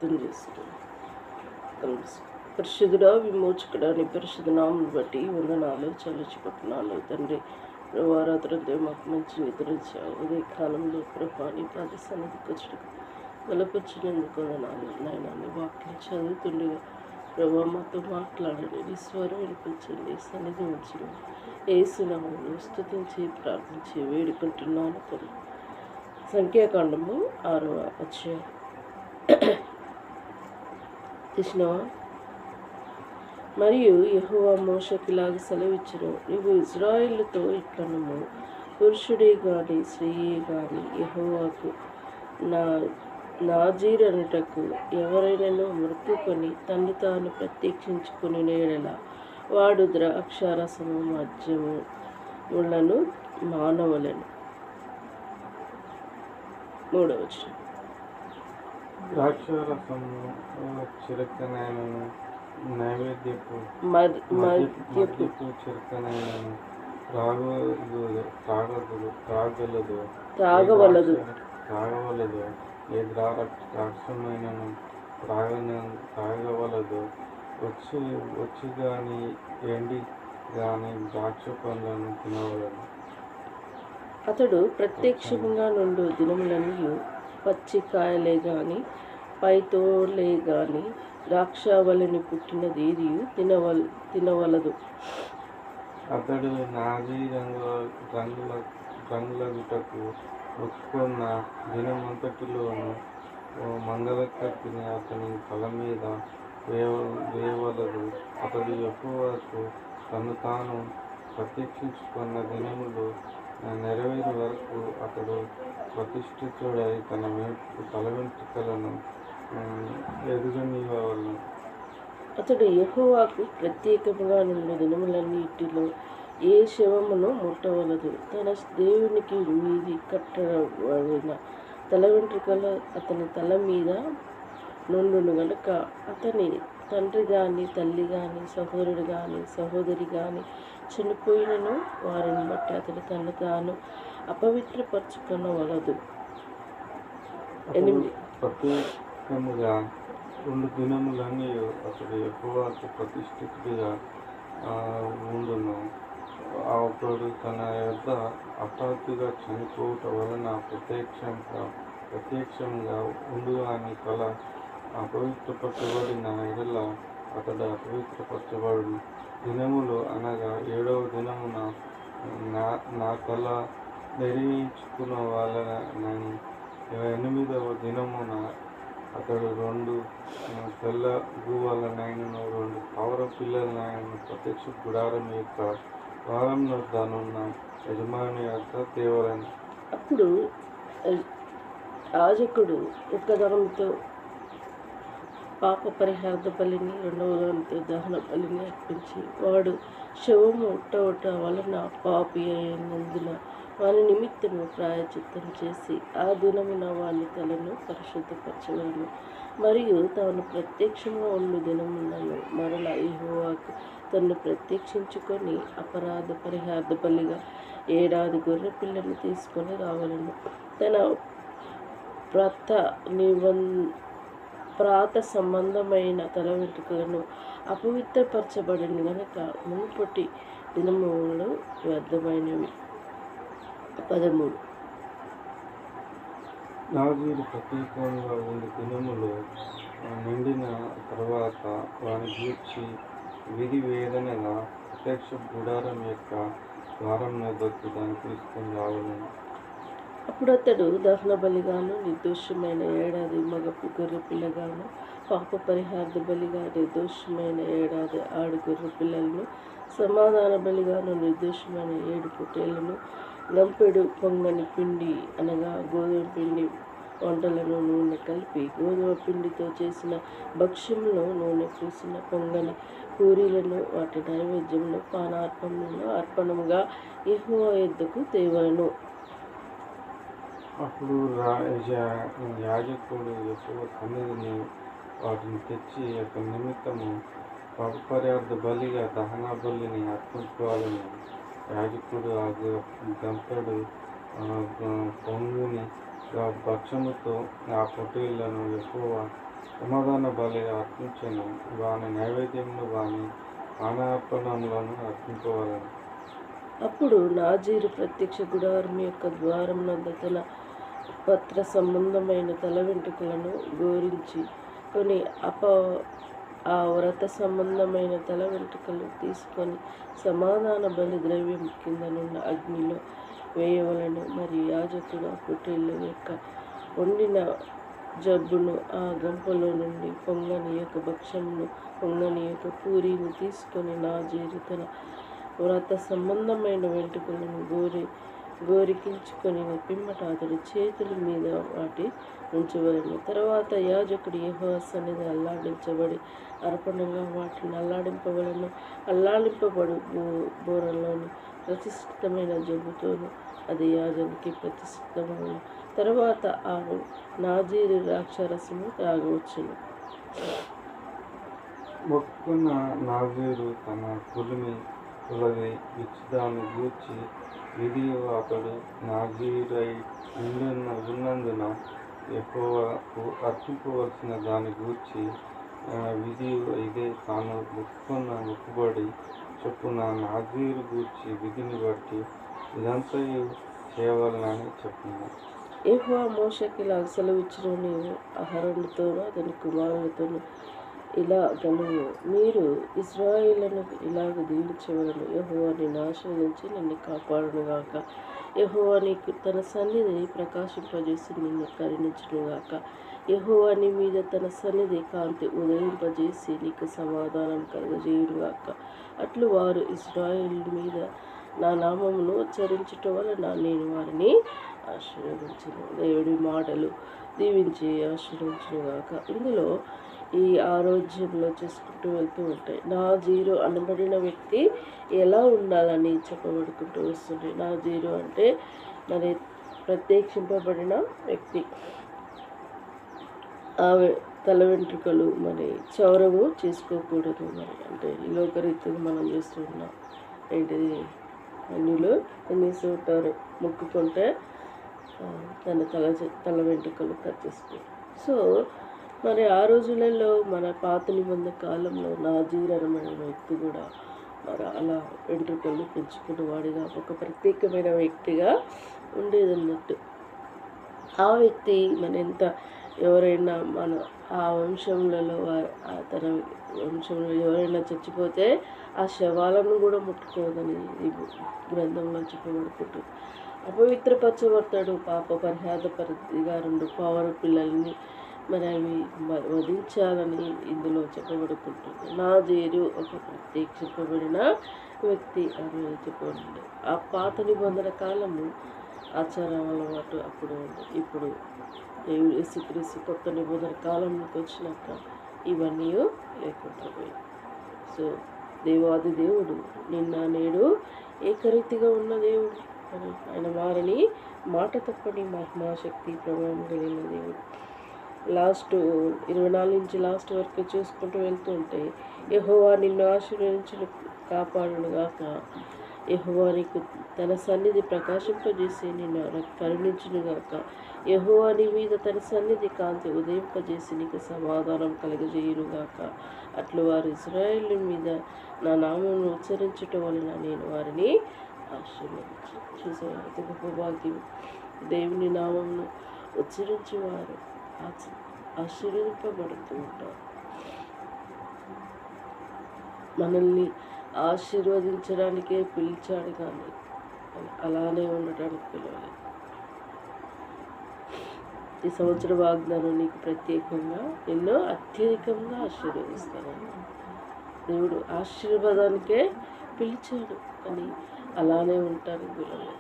ప్రార్థన చేస్తున్నాను. పరిశుద్ధుడా, విమోచకుడా, నీ పరిశుద్ధ నామం బట్టి వందనాలు చెల్లించుకుంటున్నాను తండ్రి. వారాత్రంతో మాకు మంచి నిద్ర ఇచ్చావు. ఉదయ కాలంలో ప్రభా నీ పాద సన్నిధికి వచ్చి బలపరిచినందుకు వందనాలు నాయన. నీ వాక్యం చదువుతుండగా ప్రభా మాతో మాట్లాడండి, నీ స్వరం వినిపించండి, సన్నిధి ఉంచండి. ఏసునామములో స్తుతించి ప్రార్థించి వేడుకుంటున్నాను తండ్రి. సంఖ్యాకాండము 6వ అధ్యాయం. కృష్ణవా, మరియు యెహోవా మోషేకిలాగ సెలవిచ్చును, నీవు ఇజ్రాయేలుతో ఇట్లనము, పురుషుడే గాని స్త్రీయే గాని యెహోవాకు నాజీరనుటకు ఎవరైనాను మొక్కుకొని తన్ను తాను ప్రత్యక్షించుకుని ఎడల వాడు ద్రాక్షారసము మద్యములను మానవలను. 3వ వచనం. ద్రాక్షారసము చిరకనైనను నైవేద్యపు మద్యపు చిరకనైనను త్రాగవలదు. ఏ ద్రాక్షమైనను త్రాగవలదు. వచ్చి గాని ఎండి గాని ద్రాక్ష పండ్లను తినవలదు. అతడు ప్రత్యక్షంగా నుండు దినములన్నీ పచ్చికాయలే గాని పైతోలే గాని ద్రాక్షావళిని పుట్టినది ఏదియు తినవలదు. అతడు నాజీ రంగులగుటకు ఒప్పుకున్న దినమంతటిలోను మంగళకత్తిని అతని తల మీద వేయవలదు. అతడు యెహోవాకు తను తాను ప్రత్యక్షించుకున్న దినములు నెరవేరు వరకు అతడు ప్రతిష్ఠితుడై తన తల వెంట్రుకలను ఎదుగనివ్వవలెను. అతడు యెహోవాకు ప్రత్యేకముగా నుండి దినములన్నిటిలో ఏ శవమును ముట్టవలదు. తన దేవునికి మీది కట్టబడిన తల వెంట్రుకలు అతని తల మీద నుండును గనుక అతని తండ్రి గాని తల్లి గాని సహోదరుడు గాని సహోదరి గాని చనిపోయినను వారిని బట్టి అతడు తను తాను అపవిత్రపరచుకొనవలదు. 8. ప్రత్యేకముగా 2 దినములన్నీ అతడు యెహోవాకు ప్రతిష్ఠితుడిగా ఉండును. అతడు తన యొద్ద హఠాత్తుగా చనిపోవుట వలన ప్రత్యక్షంగా ఉండుగాని తల అపవిత్రపరచబడిన ఎడల అతడు అపవిత్రపరచబడును. దినములు అనగా 7వ దినమున నా తల నెరవేర్చుకునవలెనని 8వ దినమున అతడు 2 తెల్ల గువ్వలనైనను 2 పావుర పిల్లలనైనను ప్రత్యక్ష గుడారం యొక్క ద్వారం వద్ద నున్న యజమాని యొక్క తేవలెను. అప్పుడు యాజకుడు ఒక దానితో పాప పరిహార్థ బలిని, 2వ దానితో దహన బలిని అర్పించి వాడు శవము ఉట్ట వలన పాపి అయినందున వాని నిమిత్తము ప్రాయచిత్తం చేసి ఆ దినమున వాని తలను పరిశుద్ధపరచవలెను. మరియు తాను ప్రత్యక్షంగా ఉండు దినములను మరలా యెహోవాకు తన్ను ప్రత్యక్షించుకొని అపరాధ పరిహార్థ బలిగా 7 గొర్రె పిల్లను తీసుకొని రావలను. తన ప్రాత సంబంధమైన తల వెంట్రుకలను అపవిత్రపరచబడిన గనుక మునుపటి దినములు వ్యర్థమైనవి. 13. నాజీరు ప్రత్యేకంగా ఉండి దినములు నిండిన తర్వాత వాని గూర్చి విధి వేదనగా ప్రత్యక్ష గుడారం యొక్క ద్వారం వద్దకు దాన్ని తీసుకొని రావలను. అప్పుడు అతడు దహన బలిగాను నిర్దోషమైన 7 మగపు గొర్రె పిల్లగాను పాప పరిహార్థ బలిగా నిర్దోషమైన 7 ఆడు గొర్రె పిల్లలను సమాధాన బలిగాను నిర్దోషమైన 7 పొట్టేళ్లను గంపెడు పొంగని పిండి అనగా గోధుమ పిండి వంటలను నూనె కలిపి గోధుమ పిండితో చేసిన భక్ష్యములను నూనె పూసిన పొంగని పూరీలను వాటి నైవేద్యమును పానార్పణలను అర్పణముగా యెహోవా యొద్దకు తేవలెను. అప్పుడు యాజకుడు యెహోవా సన్నిధిని వాటిని తెచ్చి అతని నిమిత్తము పాప పరిహార్థ బలిగా దహన బలిని అర్పించుకోవాలని యాజకుడు ఆ గంపెడు పొంగుని భక్ష్యముతో ఆ పొట్టేళ్లను యెహోవా సమాధాన బలిగా అర్పించను. వాని నైవేద్యమును వాని పానార్పణములను అర్పింపవలను. అప్పుడు నాజీరు ప్రత్యక్ష గుడారం యొక్క ద్వారం వద్ద తన పత్ర సంబంధమైన తల వెంట్రుకలను గోరించి కొని ఆ వ్రత సంబంధమైన తల వెంట్రుకలు తీసుకొని సమాధాన బలి ద్రవ్యం కిందనున్న అగ్నిలో వేయవలను. మరియు యాజకుడు ఆ పొట్టేళ్ళ యొక్క వండిన జబ్బును ఆ గంపలో నుండి పొంగని యొక్క భక్ష్యమును పొంగని యొక్క పూరీని తీసుకొని నాజీరు తన వ్రత సంబంధమైన వెంట్రుకలను గోరికించుకొని పిమ్మట అతడి చేతుల మీద వాటి ఉంచవలను. తర్వాత యాజకుడు యెహోవా సన్నిధిని అల్లాడించబడి అర్పణంగా వాటిని అల్లాడింపవలను. అల్లాడింపబడు బోరలోని ప్రతిష్ఠితమైన జబ్బుతోను అది యాజకునికి ప్రతిష్ఠితమైన. తర్వాత ఆ నాజీరు ద్రాక్షారసము త్రాగవచ్చును. మొక్కుకున్న నాజీరు తన కులిమి తొలగి విచ్చుదాన్ని గూర్చి విధియు అతడు నాజీరై ఉన్నందున యెహోవాకు అర్పింపవలసిన దాని గూర్చి విధియు ఇదే. తాను మొక్కుకున్న మొక్కుబడి చొప్పున నాజీరు గూర్చి విధిని బట్టి ఇదంతయు చేయవలనని చెప్పింది. యెహోవా మోషేకి ఇలా సెలవిచ్చును, నీవు అహరోనుతోనూ అతని కుమారులతోనూ ఇలాగనుము, మీరు ఇశ్రాయేలును ఇలాగ దీవించవలను. యెహోవా నిన్ను ఆశీర్వదించి నిన్ను కాపాడునుగాక. యెహోవా నీకు తన సన్నిధిని ప్రకాశింపజేసి నిన్ను కరుణించునుగాక. యెహోవా నీ మీద తన సన్నిధి కాంతి ఉదయింపజేసి నీకు సమాధానం కలుగజేయునుగాక. అట్లు వారు ఇశ్రాయేలు మీద నా నామమును ఉచ్చరించుట వలన నేను వారిని ఆశీర్వదించును. దేవుడి మాటలు దీవించి ఆశీర్వదించునుగాక. ఇందులో ఈ ఆరోగ్యంలో చేసుకుంటూ వెళ్తూ ఉంటాయి. నాజీరు అనబడిన వ్యక్తి ఎలా ఉండాలని చెప్పబడుకుంటూ వస్తుంది. నాజీరు అంటే మరి ప్రత్యేకింపబడిన వ్యక్తి. ఆమె తల వెంట్రుకలు మరి చౌరము చేసుకోకూడదు. మరి అంటే ఈ లోకరీతిగా మనం చేస్తున్నాం. ఏంటిది, అన్యులు ఏం చేస్తూ ఉంటారు, మొక్కుకుంటే తల వెంట్రుకలు కట్ చేసుకో. సో మరి ఆ రోజులలో మన పాత నిబంధన కాలంలో నాజీర్ అనమైన వ్యక్తి కూడా మరి అలా వెంట్రుకలు పెంచుకున్న వాడిగా ఒక ప్రత్యేకమైన వ్యక్తిగా ఉండేదన్నట్టు. ఆ వ్యక్తి మన ఎంత ఎవరైనా మన ఆ వంశంలో తన వంశంలో ఎవరైనా చచ్చిపోతే ఆ శవాలను కూడా ముట్టుకోదని ఈ గ్రంథంలో చెప్పబడుకుంటుంది. అపవిత్రపరచబడతాడు, పాప పరిహార పరిధిగా 2 పావర పిల్లల్ని మరి అవి వధించాలని ఇందులో చెప్పబడుకుంటుంది. నాజీరు ఒక ప్రత్యేకింపబడిన వ్యక్తి అని చెప్పబడింది. ఆ పాత నిబంధన కాలము ఆచారం అలవాటు అప్పుడు ఉంది. ఇప్పుడు యేసుక్రీస్తు కొత్త నిబంధన కాలంలోకి వచ్చినాక ఇవన్నీ లేకుండా పోయింది. సో దేవాది దేవుడు నిన్న నేడు ఏకరీతిగా ఉన్న దేవుడు. ఆయన మారని మాట తప్పని మహిమాశక్తి ప్రభావం కలిగిన దేవుడు. లాస్ట్ 24 నుంచి లాస్ట్ వరకు చూసుకుంటూ వెళ్తూ ఉంటే యెహోవా నిన్ను ఆశీర్వదించును కాపాడునుగాక. యెహోవా నీకు తన సన్నిధి ప్రకాశింపజేసి నిన్ను కరుణించునుగాక. యెహోవా నీ మీద తన సన్నిధి కాంతి ఉదయింపజేసి నీకు సమాధానం కలుగజేయునుగాక. అట్లు వారు ఇశ్రాయేలు మీద నా నామమును ఉచ్చరించుట వలన నేను వారిని ఆశీర్వదించు. చూసారు, అతి గొప్ప భాగ్యం. దేవుని నామమును ఉచ్చరించేవారు ఆశీర్వదింపబడుతూ ఉంటారు. మనల్ని ఆశీర్వదించడానికే పిలిచాడు, కానీ అలానే ఉండటానికి పిలవలేదు. ఈ సంవత్సర వాగ్దానం నీకు ప్రత్యేకంగా ఎన్నో అత్యధికంగా ఆశీర్వదిస్తానని దేవుడు ఆశీర్వాదానికే పిలిచాడు, కానీ అలానే ఉంటానికి పిలవలేదు.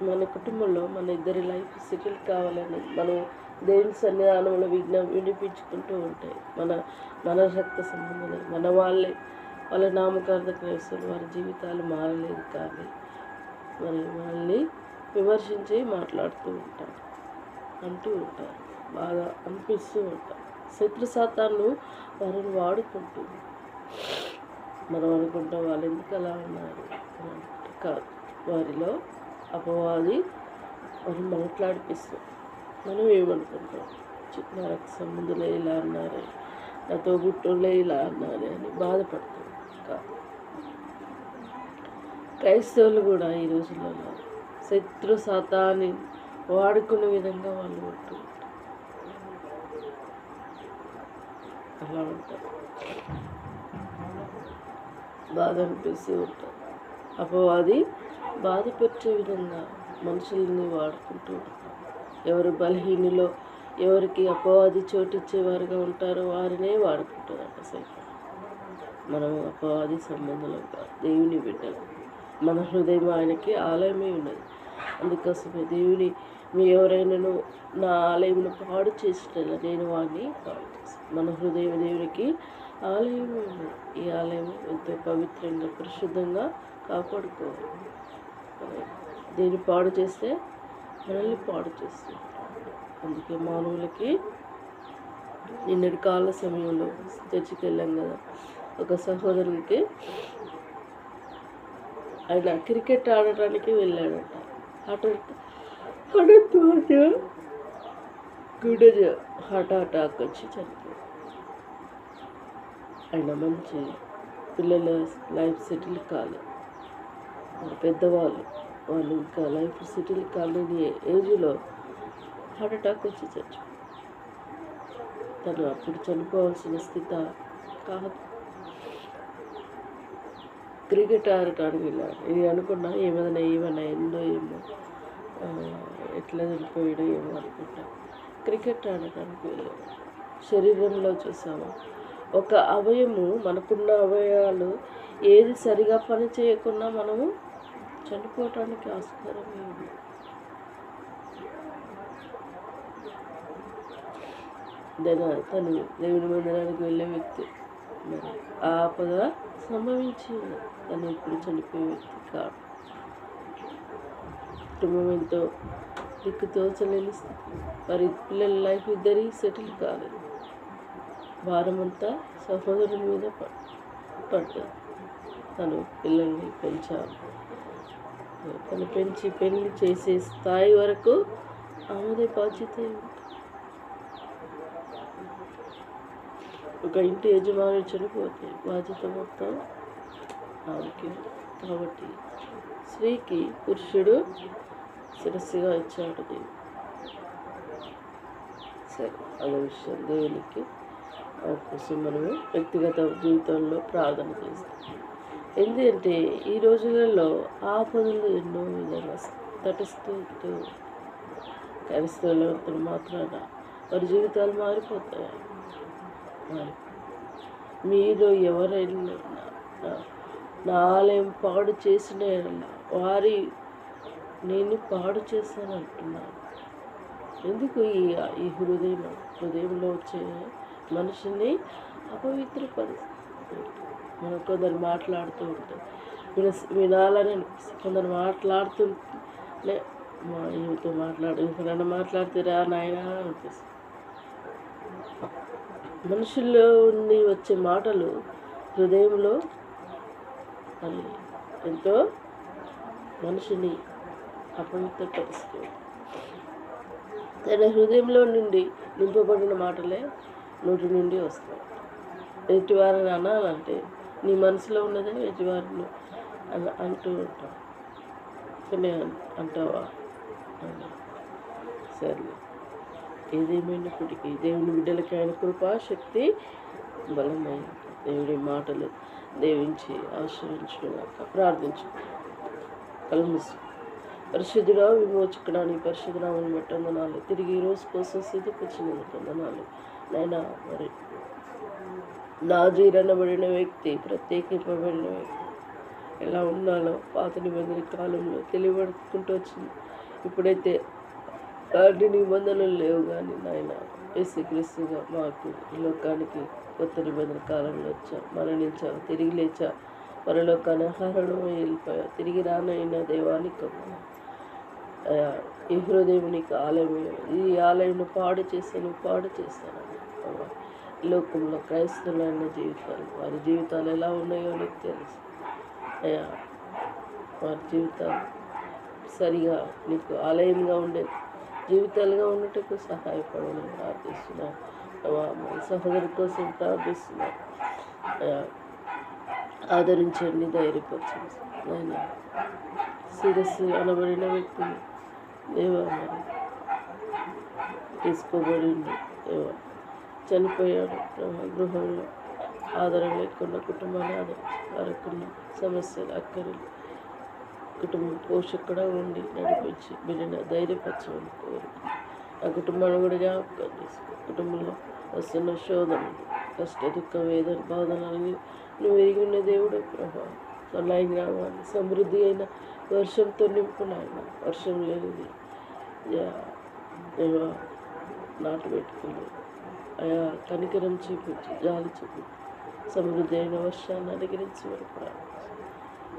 మన కుటుంబంలో మన ఇద్దరి లైఫ్ సెటిల్ కావాలని మనం దేవుని సన్నిధానంలో వినిపించుకుంటూ ఉంటాయి. మన రక్త సంబంధులే, మన వాళ్ళ నామకార్థ క్రైస్తవులు, వారి జీవితాలు మారలేదు, కానీ మరి మనల్ని విమర్శించి మాట్లాడుతూ ఉంటారు, అంటూ ఉంటారు, బాగా అనిపిస్తూ ఉంటారు. శత్రు సాతాను వారిని వాడుకుంటూ మనం అనుకుంటాం వాళ్ళు ఎందుకు అలా ఉన్నారు కాదు, వారిలో అపవాది మనం మాట్లాడిపిస్తాం. మనం ఏమనుకుంటాం, ఉండొచ్చు, నా రక్త సంబంధులే ఇలా అన్నారే, నా తోబుట్టులే ఇలా అన్నారే అని బాధపడతాం. క్రైస్తవులు కూడా ఈ రోజులలో శత్రు సాతాన్ని వాడుకునే విధంగా వాళ్ళు ఉంటూ అలా ఉంటారు. బాధ అనిపిస్తూ ఉంటారు. అపవాది బాధ పెట్టే విధంగా మనుషుల్ని వాడుకుంటూ ఉంటారు. ఎవరు బలహీనులో ఎవరికి అపవాది చోటిచ్చేవారుగా ఉంటారో వారినే వాడుకుంటారట సైతం. మనం అపవాది సంబంధంలో కాదు, దేవుని బిడ్డలు. మన హృదయం ఆయనకి ఆలయమే ఉన్నది. అందుకోసమే దేవుని మీ ఎవరైనాను నా ఆలయమును పాడు చేసినట్లా నేను వాడిని పాడు చేస్తాను. మన హృదయం దేవునికి ఆలయమే ఉన్నది. ఈ ఆలయం ఎంతో పవిత్రంగా పరిశుద్ధంగా కాపాడుకోవాలి. దీన్ని పాడు చేస్తే మనల్ని పాడు చేస్తుంది. అందుకే మానవులకి నిన్నటి కాల సమయంలో చర్చికి వెళ్ళాం కదా, ఒక సహోదరునికి ఆయన క్రికెట్ ఆడటానికి వెళ్ళాడట. గుండె హార్ట్ అటాక్ వచ్చి చనిపోయాడు. ఆయన మంచి పిల్లల లైఫ్ సెటిల్ కాలేదు, పెద్దవాళ్ళు వాళ్ళు ఇంకా లైఫ్ సెటిల్ కాలేని ఏజ్లో హార్ట్ అటాక్ వచ్చి చచ్చిపోయాడు. తను అప్పుడు చనిపోవాల్సిన స్థితి కాదు. క్రికెట్ ఆడటానికి వెళ్ళాడు. నేను అనుకున్నా ఏమైనా ఎందో ఏమో ఎట్లా చనిపోయాడో ఏమో అనుకుంటా. క్రికెట్ ఆడటానికి వెళ్ళాడు. శరీరంలో చూసాము ఒక అవయము, మనకున్న అవయవాలు ఏది సరిగా పని చేయకుండా మనము చనిపోవటానికి ఆస్కారమే ఉంది. తను దేవుని మందిరానికి వెళ్ళే వ్యక్తి, మరి ఆ ఆపద సంభవించి తను ఇప్పుడు చనిపోయే వ్యక్తి కాదు. కుటుంబం ఎంతో దిక్కుతోచలేని స్థితి. మరి పిల్లల లైఫ్ ఇద్దరి సెటిల్ కాలేదు. భారమంతా సహోదరుని మీద పడ్డది. తను పిల్లల్ని పెంచాలి. తను పెంచి పెళ్లి చేసే స్థాయి వరకు ఆమెదే బాధ్యత. ఒక ఇంటి యజమాని చనిపోతే బాధ్యత మొత్తం ఆమెకి. కాబట్టి స్త్రీకి పురుషుడు శిరస్సుగా ఇచ్చాడు దేవుడు. సరే, అదే విషయం దేవునికి కోసం మనము వ్యక్తిగత జీవితంలో ప్రార్థన చేస్తాం. ఎందుకంటే ఈ రోజులలో ఆపదలు ఎన్నో విధంగా తటిస్తూ క్రైస్తవులతో మాత్రాన వారి జీవితాలు మారిపోతాయి. మీరు ఎవరైనా నా ఆలయం పాడు చేసిన వారి నేను పాడు చేస్తాను అంటున్నాను. ఎందుకు ఈ హృదయంలో వచ్చే మనిషిని అపవిత్రపరుస్తుంది. మనం కొందరు మాట్లాడుతూ ఉంటాం, వినాలని అనిపిస్తుంది. కొందరు మాట్లాడుతుంటే ఈమెతో ఇంకొకరన్నా మాట్లాడితే రా నాయనా అనిపిస్తుంది. మనుషుల్లో ఉండి వచ్చే మాటలు హృదయంలో ఎంతో మనిషిని అపవిత్రపరుస్తుంది. తన హృదయంలో నుండి నింపబడిన మాటలే నోటి నుండి వస్తాయి. ఎదుటివారిని అనాలంటే నీ మనసులో ఉన్నదే ఎదుటివారిని అంటూ ఉంటాం. కానీ అంటావా? సరే, ఏదేమైనప్పటికీ దేవుని బిడ్డలకి ఆయన కృపాశక్తి బలమైన దేవుడి మాటలు దేవించి ఆశ్రయించుకున్నాక ప్రార్థించు. కలుముసు. పరిశుద్ధుడా, విమోచకుడానికి పరిశుద్ధనామని బట్టి వందనాలు. తిరిగి ఈ రోజు కోసం సిద్ధపరిచినందుకు వందనాలు నైనా. మరి నాజీరనబడిన వ్యక్తి, ప్రత్యేకింపబడిన వ్యక్తి ఎలా ఉండాలో పాత నిబంధన కాలంలో తెలియబడుకుంటూ వచ్చింది. ఇప్పుడైతే వాటి నిబంధనలు లేవు, కానీ నాయన యేసుక్రీస్తుగా మాకు ఈ లోకానికి కొత్త నిబంధన కాలంలో వచ్చావు, మరణించావు, తిరిగి లేచావు, పరలోకాన్ని ఆహారం వెళ్ళిపోయావు, తిరిగి రానైన దేవానికి ఈ హృదయం నీకు ఆలయమే. ఈ ఆలయంను పాడు చేస్తాను లోకంలో క్రైస్తవులైన జీవితాలు, వారి జీవితాలు ఎలా ఉన్నాయో నీకు తెలుసు అయ్యా. వారి జీవితాలు సరిగా నీకు ఆలయంగా ఉండేది జీవితాలుగా ఉన్నట్టుకు సహాయపడమని ప్రార్థిస్తున్నాను. మా సహోదరి కోసం ప్రార్థిస్తున్నాను. అయ్యా, ఆదరించండి, ధైర్యపరచండి. నాయన శిరస్సు అనబడిన వ్యక్తిని దేవా మరి తీసుకోబడింది దేవా, చనిపోయాడు గృహంలో ఆదరణ లేకుండా కుటుంబాన్ని ఆదరించి వారికున్న సమస్యలు అక్కర్లు కుటుంబం పోషకుడా ఉండి నడిపించి బిడ్డను ధైర్యపరచమని కోరుకుంటున్నాను. ఆ కుటుంబాన్ని కూడా జ్ఞాపకం చేసుకో. కుటుంబంలో వస్తున్న శోధనలు, కష్ట దుఃఖ వేదన బాధనని నువ్వు ఎరిగి ఉన్న దేవుడు ప్రభా. సొల్లాయి గ్రామాన్ని సమృద్ధి అయిన వర్షంతో నింపునాయన. వర్షం లేనిది దేవా నాటు పెట్టుకుని అయా కనికరం చూపించి జాలి చూపించి సమృద్ధి అయిన వర్షాన్ని అనుగ్రహించి వరకు ప్రార్థించి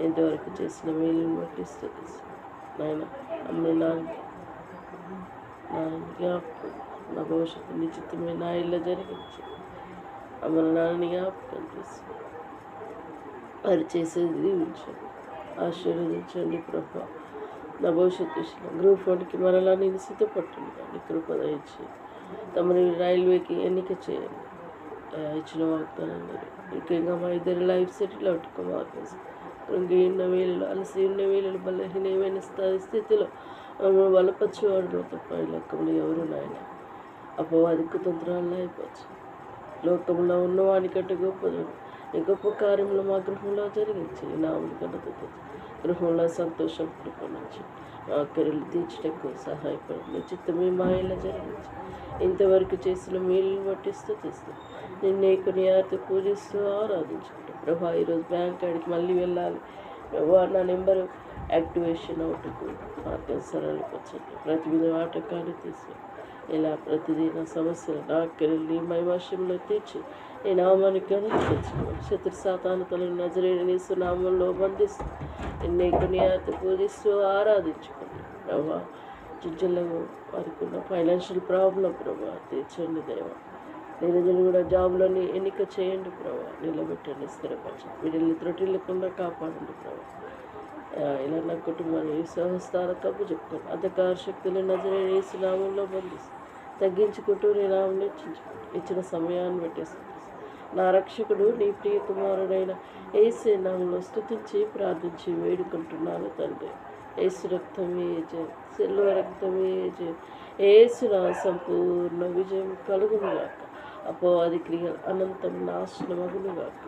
ఎంతవరకు చేసిన మేలుని బట్టి స్తుతిస్తాను. నాయన అమ్మ నాన్న జ్ఞాపకం, నా భవిష్యత్తు నిశ్చితమే నా ఇళ్ళ జరిగించి అమ్మ నాన్నని జ్ఞాపకం చేసి వారు చేసేది దీవించండి, ఆశీర్వదించండి ప్రభా. నా భవిష్యత్తు విషయంలో గ్రూప్ 1కి మరలా నేను సిద్ధపట్టండి కానీ కృప దయచి తమని రైల్వేకి ఎన్నిక చేయండి. ఇచ్చిన వాగ్దానం ముఖ్యంగా మా ఇద్దరి లైఫ్ సెటిల్ అవుట్ మార్గం కృంగిన్న వేళలు అలసి ఉన్న వేళలు బలహీనమైన స్థితిలో బలపరిచేవాడు తప్ప ఈ లోకంలో ఎవరు నాయన అపవాది కుతంత్రాలు అయిపోవచ్చు. లోకంలో ఉన్నవానికంటే గొప్పది ఈ గొప్ప కార్యంలో మా గృహంలో జరిగించి నామని కన్నత గృహంలో సంతోషం కృపణించి మా అక్కర్లు తీర్చడానికి సహాయపడి చిత్తమే మా ఇలా జరిగించి ఇంతవరకు చేసిన మేలుని బట్టి స్తుతిస్తూ నిన్నే కొనియాడుతూ పూజిస్తూ ఆరాధించుకుంటాం ప్రభా. ఈరోజు బ్యాంక్ కాడికి మళ్ళీ వెళ్ళాలి ప్రభా. నా నెంబరు యాక్టివేషన్ అవుటకు మార్గం సరళపరచండి. ప్రతిదిన ఆటకాన్ని తీసి ఇలా ప్రతిదిన సమస్యలు నా అక్కర్లు మైవాష్యంలో తీర్చి నేను నామానికి తెచ్చుకోవాలి. శత్రు సాతాను తలను నజరేయుని యేసు నామంలో బంధిస్తూ నిన్నే కొనియాడుతూ పూజిస్తూ ఆరాధించుకోండి ప్రభా. జిజ్జలకు వారికి ఉన్న ఫైనాన్షియల్ ప్రాబ్లం ప్రభా తీర్చండి దేవా. నిరజలు కూడా జాబులని ఎన్నిక చేయండి ప్రభా. నిలబెట్టండి, స్థిరపరచండి, వీటిని త్రుటిల్లకుండా కాపాడండి ప్రభా. ఇలా నా కుటుంబాన్ని సహస్థాన కప్పు చెప్పుకోండి. అంధకార శక్తులు నజరేయుని యేసు నామంలో బంధిస్తూ తగ్గించుకుంటూ నీ నామం హెచ్చించుకోండి. ఇచ్చిన సమయాన్ని పెట్టేస్తుంది నా రక్షకుడు నీ ప్రియ కుమారుడైన యేసు నామంలో స్తుతించి ప్రార్థించి వేడుకుంటున్నాను తండ్రి. యేసు రక్తమే జయం, సిలువ రక్తమే జయం. యేసు నా సంపూర్ణ విజయం కలుగునుగాక. అపవాది క్రియలు అనంతం నాశనమగునుగాక.